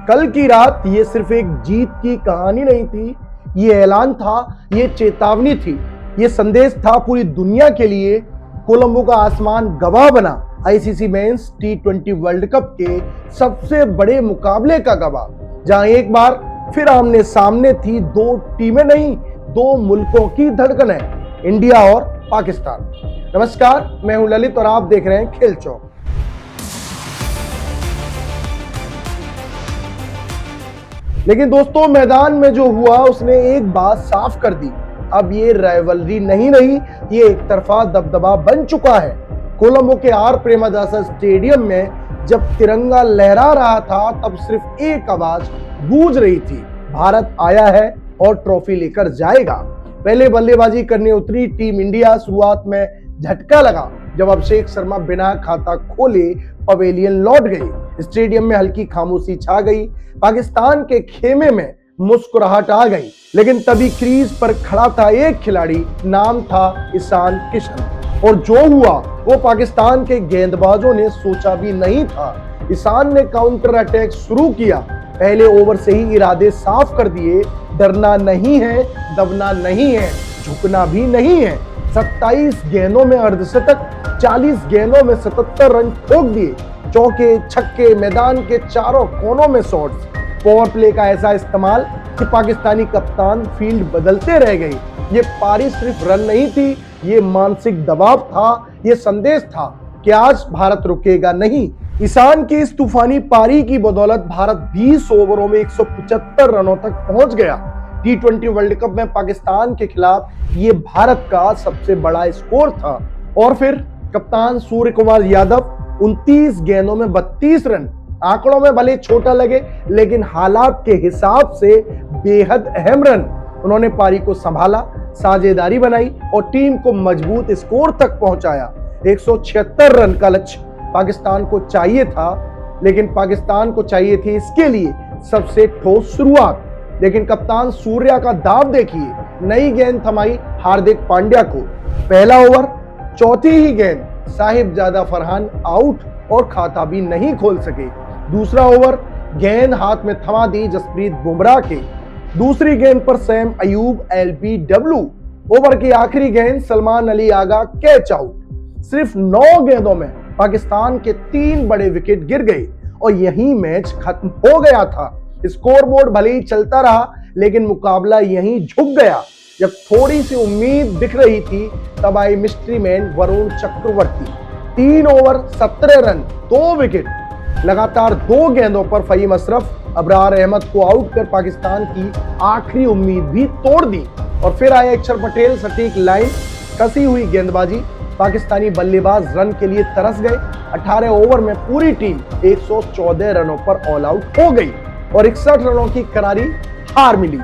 कल की रात ये सिर्फ एक जीत की कहानी नहीं थी, ये ऐलान था, ये चेतावनी थी, ये संदेश था पूरी दुनिया के लिए। कोलंबो का आसमान गवाह बना, ICC men's T20 world cup के सबसे बड़े मुकाबले का गवाह, जहां एक बार फिर आमने सामने थी दो टीमें नहीं, दो मुल्कों की धड़कनें, इंडिया और पाकिस्तान। नमस्कार, मैं हूं ललित और आप देख रहे हैं खेल चौक। लेकिन दोस्तों, मैदान में जो हुआ उसने एक बात साफ कर दी। अब ये राइवलरी नहीं रही, ये एक तरफा दबदबा बन चुका है। कोलंबो के आर प्रेमदासा स्टेडियम में जब तिरंगा लहरा रहा था, तब सिर्फ एक आवाज गूंज रही थी, भारत आया है और ट्रॉफी लेकर जाएगा। पहले बल्लेबाजी करने उतरी टीम इंडिया। शुरुआत में झटका लगा जब अभिषेक शर्मा बिना खाता खोले पवेलियन लौट गए। स्टेडियम में हल्की खामोशी छा गई, पाकिस्तान के खेमे में मुस्कुराहट आ गई। लेकिन तभी क्रीज पर खड़ा था एक खिलाड़ी, नाम था ईशान किशन, और जो हुआ वो पाकिस्तान के गेंदबाजों ने सोचा भी नहीं था। ईशान ने काउंटर अटैक शुरू किया, पहले ओवर से ही इरादे साफ कर दिए। डरना नहीं है, दबना नहीं है, झुकना भी नहीं है। 27 गेंदों में अर्धशतक, 40 गेंदों में 77 रन ठोक दिए। चौके छक्के, मैदान के चारों कोनों में शॉट्स, पावर प्ले का ऐसा इस्तेमाल कि पाकिस्तानी कप्तान फील्ड बदलते रह गए। ये पारी सिर्फ रन नहीं थी, ये मानसिक दबाव था, ये संदेश था कि आज भारत रुकेगा नहीं। ईशान की इस तूफानी पारी की बदौलत भारत 20 ओवरों में 175 रनों तक पहुंच गया। T20 वर्ल्ड कप में पाकिस्तान के खिलाफ ये भारत का सबसे बड़ा स्कोर था। और फिर कप्तान सूर्य कुमार यादव 29 गेंदों में 32 रन। आंकड़ों में भले छोटा लगे, लेकिन हालात के हिसाब से बेहद अहम रन। उन्होंने पारी को संभाला, साझेदारी बनाई और टीम को मजबूत स्कोर तक पहुंचाया। 176 रन का लक्ष्य पाकिस्तान को चाहिए था, लेकिन पाकिस्तान को चाहिए थी इसके लिए सबसे ठोस शुरुआत। लेकिन कप्तान सूर्या का दाव देखिए, नई गेंद थमाई हार्दिक पांड्या को। पहला ओवर, चौथी ही गेंद साहिबजादा फरहान आउट और खाता भी नहीं खोल सके। दूसरा ओवर, गेंद हाथ में थमा दी जसप्रीत बुमराह के। दूसरी गेंद पर सैम अयूब LBW। ओवर की आखिरी गेंद सलमान अली आगा कैच आउट। सिर्फ 9 गेंदों में पाकिस्तान के 3 बड़े विकेट गिर गए और यही मैच खत्म हो गया था। स्कोरबोर्ड भले ही चलता रहा, लेकिन मुकाबला यहीं झुक गया। जब थोड़ी सी उम्मीद दिख रही थी, तब आई mystery man Varun Chakravarthy. 3 over 17 run, 2 wicket. लगातार 2 गेंदों पर फहीम अशरफ अबरार अहमद को आउट कर पाकिस्तान की आखिरी उम्मीद भी तोड़ दी। और फिर आए अक्षर पटेल, सटीक लाइन, कसी हुई गेंदबाजी। पाकिस्तानी बल्लेबाज रन के लिए तरस गए। 18 ओवर में पूरी टीम 114 रनों पर ऑल आउट हो गई और 61 रनों की करारी हार मिली।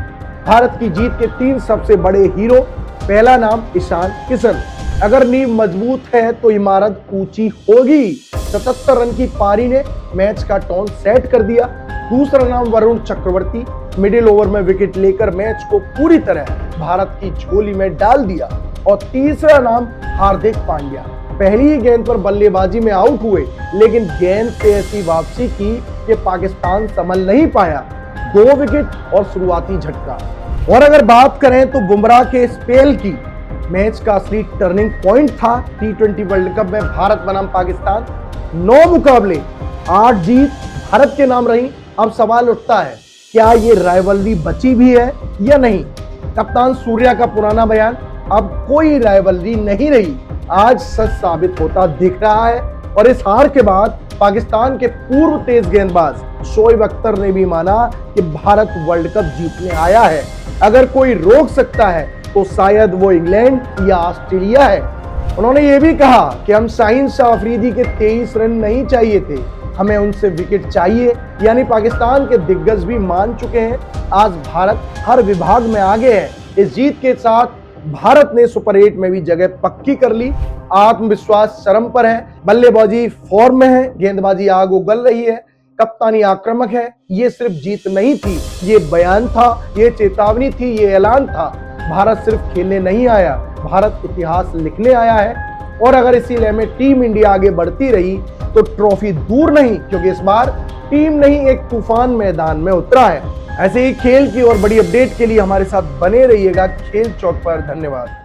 भारत की जीत के 3 सबसे बड़े हीरो। पहला नाम ईशान किशन। अगर नींव मजबूत है तो इमारत ऊंची होगी। 77 रन की पारी ने मैच का टोन सेट कर दिया। दूसरा नाम वरुण चक्रवर्ती, मिडिल ओवर में विकेट लेकर मैच को पूरी तरह भारत की झोली में डाल दिया। और तीसरा नाम हार्दिक पांड्या, पहली ही गेंद पर बल्लेबाजी में आउट हुए, लेकिन गेंद से ऐसी वापसी की कि पाकिस्तान संभल नहीं पाया। 2 विकेट और शुरुआती झटका। और अगर बात करें तो बुमराह के स्पेल की, मैच का असली टर्निंग पॉइंट था। T20 वर्ल्ड कप में भारत बनाम पाकिस्तान 9 मुकाबले, 8 जीत भारत के नाम रही। अब सवाल उठता है, क्या ये राइवलरी बची भी है या नहीं? कप्तान सूर्या का पुराना बयान, अब कोई राइवलरी नहीं रही, आज सच साबित होता दिख रहा है। और इस हार के बाद पाकिस्तान के पूर्व तेज गेंदबाज शोएब अख्तर ने भी माना कि भारत वर्ल्ड कप जीतने आया है। अगर कोई रोक सकता है तो शायद वो इंग्लैंड या ऑस्ट्रेलिया है। उन्होंने ये भी कहा कि हम शाहीन शाह अफरीदी के 23 रन नहीं चाहिए थे, हमें उनसे विकेट चाहिए। यानी पाकिस्तान के दिग्गज भी मान चुके हैं, आज भारत हर विभाग में आगे है। इस जीत के साथ भारत ने सुपर 8 में भी जगह पक्की कर ली। आत्मविश्वास चरम पर है, बल्लेबाजी फॉर्म में है, गेंदबाजी आग उगल रही है, कप्तानी आक्रामक है। ये सिर्फ जीत नहीं थी, ये बयान था, ये चेतावनी थी, ये ऐलान था। भारत सिर्फ खेलने नहीं आया, भारत इतिहास लिखने आया है। और अगर इसी लय में टीम इंडिया आगे बढ़ती रही तो ट्रॉफी दूर नहीं, क्योंकि इस बार टीम नहीं एक तूफान मैदान में उतरा है। ऐसे ही खेल की और बड़ी अपडेट के लिए हमारे साथ बने रहिएगा खेल चौक पर। धन्यवाद।